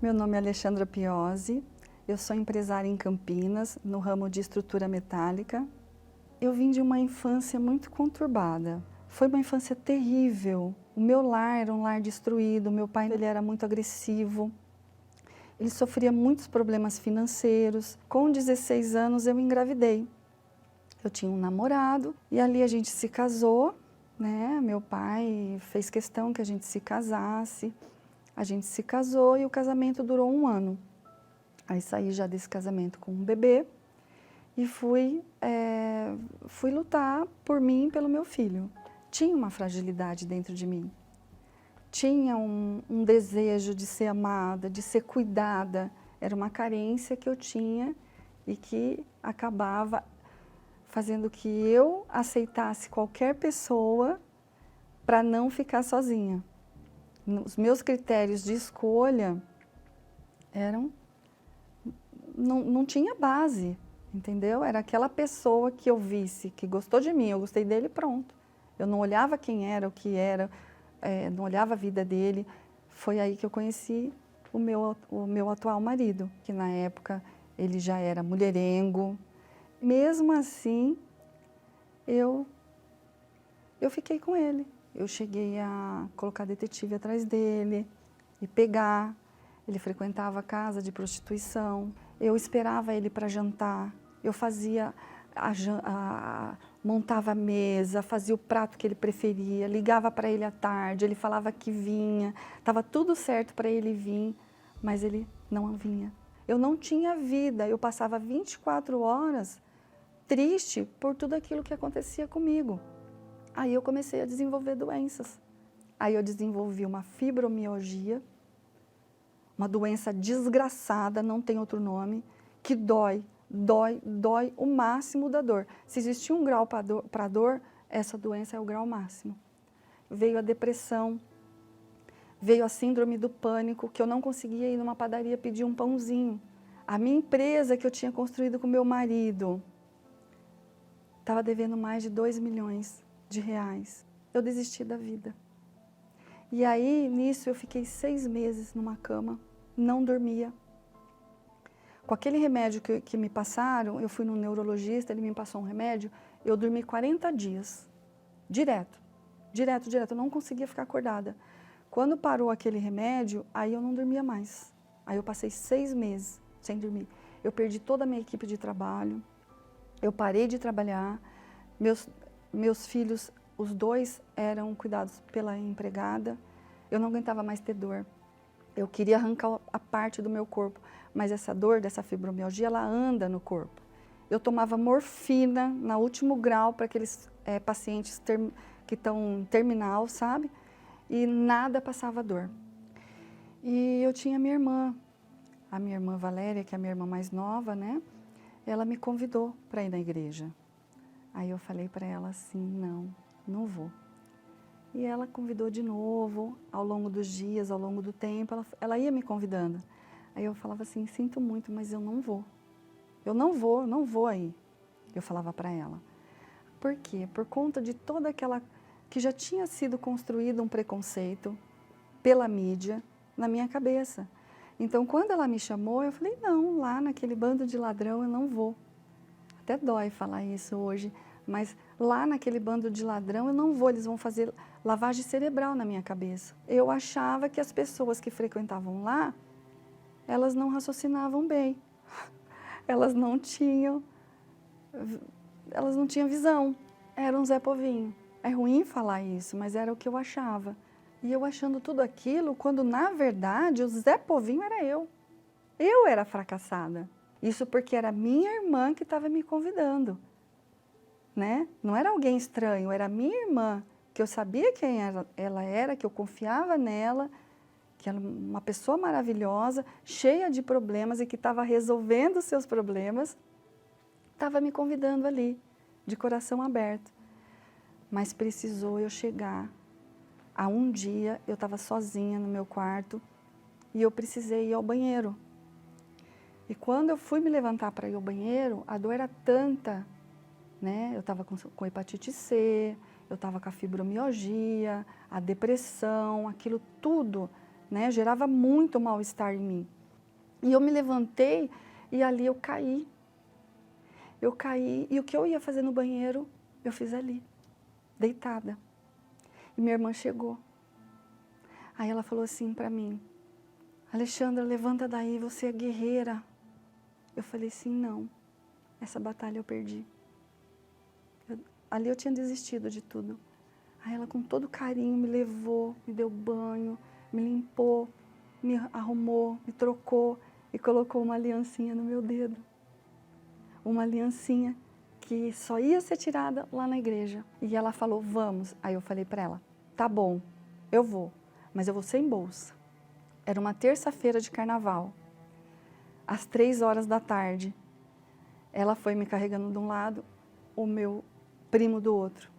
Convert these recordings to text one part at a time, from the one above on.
Meu nome é Alexandra Piozzi, eu sou empresária em Campinas, no ramo de estrutura metálica. Eu vim de uma infância muito conturbada. Foi uma infância terrível. O meu lar era um lar destruído, meu pai ele era muito agressivo. Ele sofria muitos problemas financeiros. Com 16 anos eu engravidei. Eu tinha um namorado e ali a gente se casou, né? Meu pai fez questão que a gente se casasse. A gente se casou e o casamento durou 1 ano. Aí saí já desse casamento com um bebê e fui lutar por mim e pelo meu filho. Tinha uma fragilidade dentro de mim. Tinha um desejo de ser amada, de ser cuidada. Era uma carência que eu tinha e que acabava fazendo que eu aceitasse qualquer pessoa para não ficar sozinha. Os meus critérios de escolha não tinha base, entendeu? Era aquela pessoa que eu visse, que gostou de mim, eu gostei dele, pronto. Eu não olhava quem era, o que era, não olhava a vida dele. Foi aí que eu conheci o meu atual marido, que na época ele já era mulherengo. Mesmo assim, eu fiquei com ele. Eu cheguei a colocar detetive atrás dele e pegar. Ele frequentava a casa de prostituição. Eu esperava ele para jantar. Eu fazia montava a mesa, fazia o prato que ele preferia, ligava para ele à tarde, ele falava que vinha. Estava tudo certo para ele vir, mas ele não vinha. Eu não tinha vida, eu passava 24 horas triste por tudo aquilo que acontecia comigo. Aí eu comecei a desenvolver doenças. Aí eu desenvolvi uma fibromialgia, uma doença desgraçada, não tem outro nome, que dói o máximo da dor. Se existia um grau para dor, essa doença é o grau máximo. Veio a depressão, veio a síndrome do pânico, que eu não conseguia ir numa padaria pedir um pãozinho. A minha empresa que eu tinha construído com meu marido estava devendo mais de 2 milhões de reais. Eu desisti da vida. E aí, nisso, eu fiquei 6 meses numa cama, não dormia. Com aquele remédio que me passaram, eu fui no neurologista, ele me passou um remédio, eu dormi 40 dias, direto, eu não conseguia ficar acordada. Quando parou aquele remédio, aí eu não dormia mais. Aí eu passei 6 meses sem dormir. Eu perdi toda a minha equipe de trabalho, eu parei de trabalhar, meus filhos, os 2 eram cuidados pela empregada, eu não aguentava mais ter dor. Eu queria arrancar a parte do meu corpo, mas essa dor, dessa fibromialgia, ela anda no corpo. Eu tomava morfina no último grau para aqueles pacientes que estão terminal, sabe? E nada passava dor. E eu tinha minha irmã, a minha irmã Valéria, que é a minha irmã mais nova, né? Ela me convidou para ir na igreja. Aí eu falei para ela assim, não vou. E ela convidou de novo, ao longo dos dias, ao longo do tempo, ela ia me convidando. Aí eu falava assim, sinto muito, mas eu não vou. Eu não vou aí. Eu falava para ela. Por quê? Por conta de toda aquela que já tinha sido construído um preconceito pela mídia na minha cabeça. Então, quando ela me chamou, eu falei, não, lá naquele bando de ladrão eu não vou. Até dói falar isso hoje, mas lá naquele bando de ladrão eu não vou, eles vão fazer lavagem cerebral na minha cabeça. Eu achava que as pessoas que frequentavam lá, elas não raciocinavam bem, elas não tinham visão, era um Zé Povinho. É ruim falar isso, mas era o que eu achava. E eu achando tudo aquilo, quando na verdade o Zé Povinho era eu. Eu era fracassada. Isso porque era minha irmã que estava me convidando, né? Não era alguém estranho, era minha irmã, que eu sabia quem ela era, que eu confiava nela, que ela era uma pessoa maravilhosa, cheia de problemas e que estava resolvendo os seus problemas, estava me convidando ali, de coração aberto. Mas precisou eu chegar. A um dia eu estava sozinha no meu quarto e eu precisei ir ao banheiro. E quando eu fui me levantar para ir ao banheiro, a dor era tanta, né? Eu estava com hepatite C, eu estava com a fibromialgia, a depressão, aquilo tudo né? Gerava muito mal-estar em mim. E eu me levantei e ali eu caí. Eu caí e o que eu ia fazer no banheiro, eu fiz ali, deitada. E minha irmã chegou. Aí ela falou assim para mim, Alexandra, levanta daí, você é guerreira. Eu falei assim, não, essa batalha eu perdi. Ali eu tinha desistido de tudo. Aí ela com todo carinho me levou, me deu banho, me limpou, me arrumou, me trocou e colocou uma aliancinha no meu dedo. Uma aliancinha que só ia ser tirada lá na igreja. E ela falou, vamos. Aí eu falei para ela, tá bom, eu vou, mas eu vou sem bolsa. Era uma terça-feira de carnaval, às 3 horas da tarde. Ela foi me carregando de um lado, o meu primo do outro.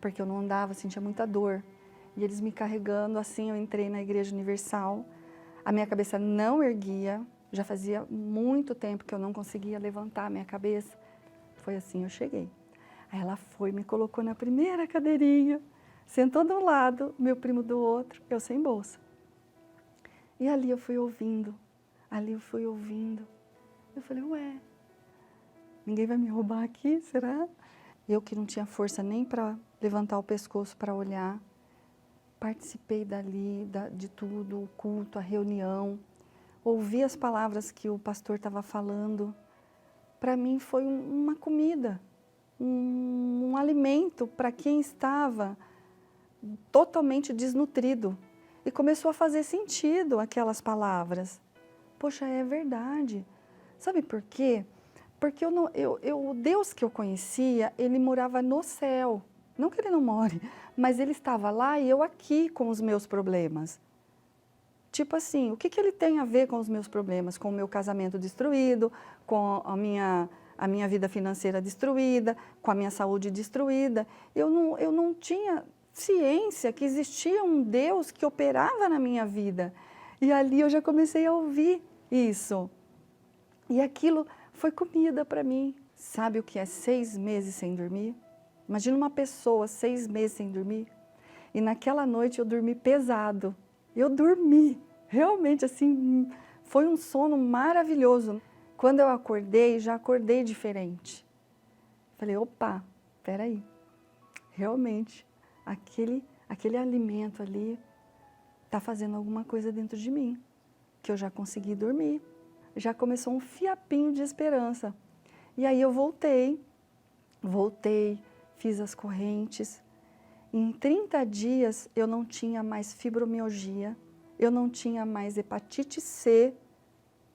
Porque eu não andava, sentia muita dor. E eles me carregando, assim eu entrei na Igreja Universal. A minha cabeça não erguia, já fazia muito tempo que eu não conseguia levantar a minha cabeça. Foi assim eu cheguei. Aí ela foi, me colocou na primeira cadeirinha, sentou de um lado, meu primo do outro, eu sem bolsa. E ali eu fui ouvindo, ali eu fui ouvindo. Eu falei, ué, ninguém vai me roubar aqui, será? Eu que não tinha força nem para levantar o pescoço para olhar, participei dali, de tudo, o culto, a reunião, ouvi as palavras que o pastor estava falando. Para mim foi uma comida, um alimento para quem estava totalmente desnutrido. E começou a fazer sentido aquelas palavras. Poxa, é verdade. Sabe por quê? Porque o Deus que eu conhecia, ele morava no céu. Não que ele não more, mas ele estava lá e eu aqui com os meus problemas. Tipo assim, o que ele tem a ver com os meus problemas? Com o meu casamento destruído, com a minha vida financeira destruída, com a minha saúde destruída. Eu não tinha ciência que existia um Deus que operava na minha vida. E ali eu já comecei a ouvir isso. E aquilo foi comida para mim. Sabe o que é 6 meses sem dormir? Imagina uma pessoa 6 meses sem dormir. E naquela noite eu dormi pesado. Eu dormi. Realmente, assim, foi um sono maravilhoso. Quando eu acordei, já acordei diferente. Falei, opa, peraí. Realmente, aquele alimento ali está fazendo alguma coisa dentro de mim. Que eu já consegui dormir. Já começou um fiapinho de esperança. E aí eu voltei, fiz as correntes. Em 30 dias eu não tinha mais fibromialgia, eu não tinha mais hepatite C,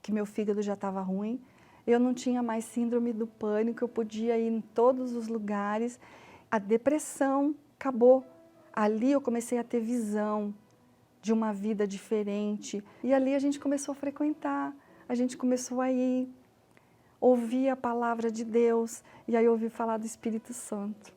que meu fígado já estava ruim, eu não tinha mais síndrome do pânico, eu podia ir em todos os lugares. A depressão acabou. Ali eu comecei a ter visão de uma vida diferente. E ali a gente começou a frequentar. A gente começou a ir, ouvir a palavra de Deus, e aí eu ouvi falar do Espírito Santo.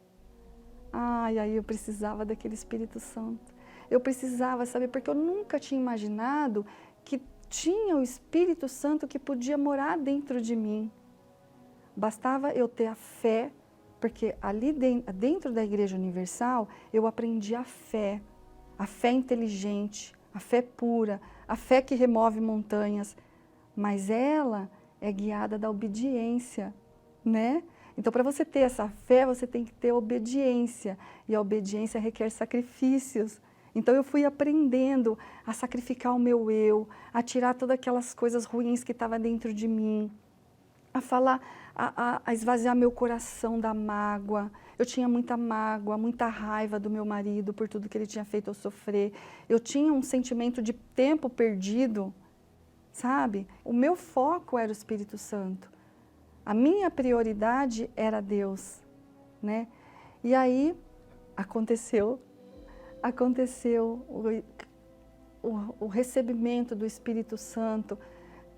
E aí eu precisava daquele Espírito Santo. Eu precisava, sabe, porque eu nunca tinha imaginado que tinha o Espírito Santo que podia morar dentro de mim. Bastava eu ter a fé, porque ali dentro da Igreja Universal eu aprendi a fé inteligente, a fé pura, a fé que remove montanhas. Mas ela é guiada da obediência, né? Então, para você ter essa fé, você tem que ter obediência. E a obediência requer sacrifícios. Então, eu fui aprendendo a sacrificar o meu eu, a tirar todas aquelas coisas ruins que estavam dentro de mim, a falar, a esvaziar meu coração da mágoa. Eu tinha muita mágoa, muita raiva do meu marido por tudo que ele tinha feito eu sofrer. Eu tinha um sentimento de tempo perdido. Sabe? O meu foco era o Espírito Santo. A minha prioridade era Deus, né? E aí aconteceu o recebimento do Espírito Santo,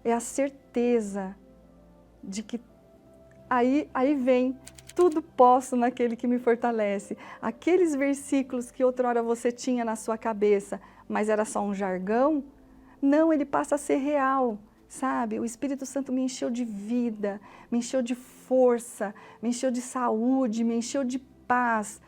é a certeza de que aí vem tudo posso naquele que me fortalece. Aqueles versículos que outrora você tinha na sua cabeça, mas era só um jargão, não, ele passa a ser real, sabe? O Espírito Santo me encheu de vida, me encheu de força, me encheu de saúde, me encheu de paz,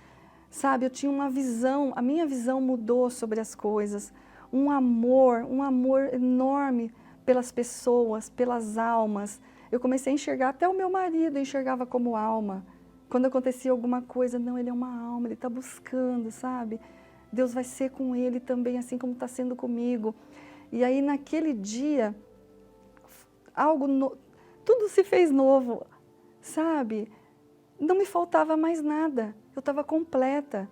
sabe? Eu tinha uma visão, a minha visão mudou sobre as coisas. um amor enorme pelas pessoas, pelas almas. Eu comecei a enxergar, até o meu marido eu enxergava como alma. Quando acontecia alguma coisa, não, ele é uma alma, ele está buscando, sabe? Deus vai ser com ele também, assim como está sendo comigo. E aí naquele dia, tudo se fez novo, sabe? Não me faltava mais nada, eu estava completa.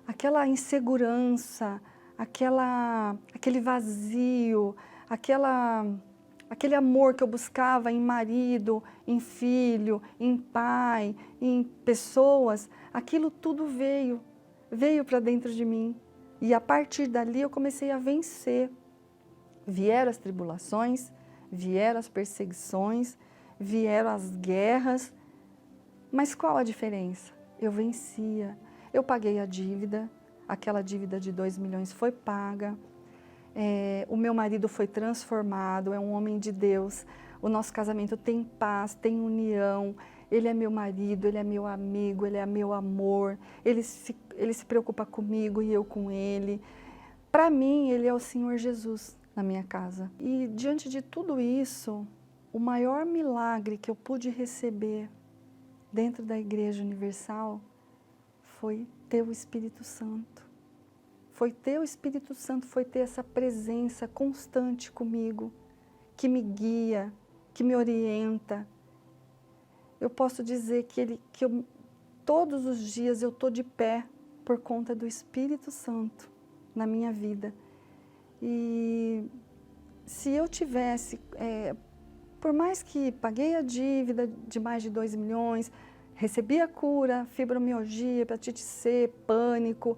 Aquela insegurança, aquele vazio, aquele amor que eu buscava em marido, em filho, em pai, em pessoas, aquilo tudo veio para dentro de mim. E a partir dali eu comecei a vencer. Vieram as tribulações, vieram as perseguições, vieram as guerras, mas qual a diferença? Eu vencia, eu paguei a dívida, aquela dívida de 2 milhões foi paga, o meu marido foi transformado, é um homem de Deus, o nosso casamento tem paz, tem união, ele é meu marido, ele é meu amigo, ele é meu amor, ele se preocupa comigo e eu com ele. Para mim, ele é o Senhor Jesus na minha casa. E diante de tudo isso, o maior milagre que eu pude receber dentro da Igreja Universal foi ter o Espírito Santo. Foi ter o Espírito Santo, foi ter essa presença constante comigo, que me guia, que me orienta. Eu posso dizer todos os dias eu estou de pé por conta do Espírito Santo na minha vida. E se eu tivesse, por mais que paguei a dívida de mais de 2 milhões, recebi a cura, fibromialgia, hepatite C, pânico,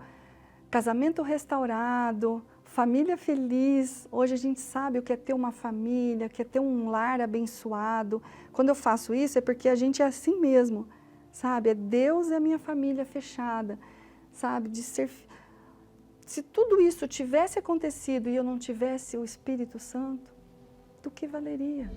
casamento restaurado, família feliz. Hoje a gente sabe o que é ter uma família, o que é ter um lar abençoado. Quando eu faço isso é porque a gente é assim mesmo, sabe? É Deus e a minha família fechada, sabe? Se tudo isso tivesse acontecido e eu não tivesse o Espírito Santo, do que valeria?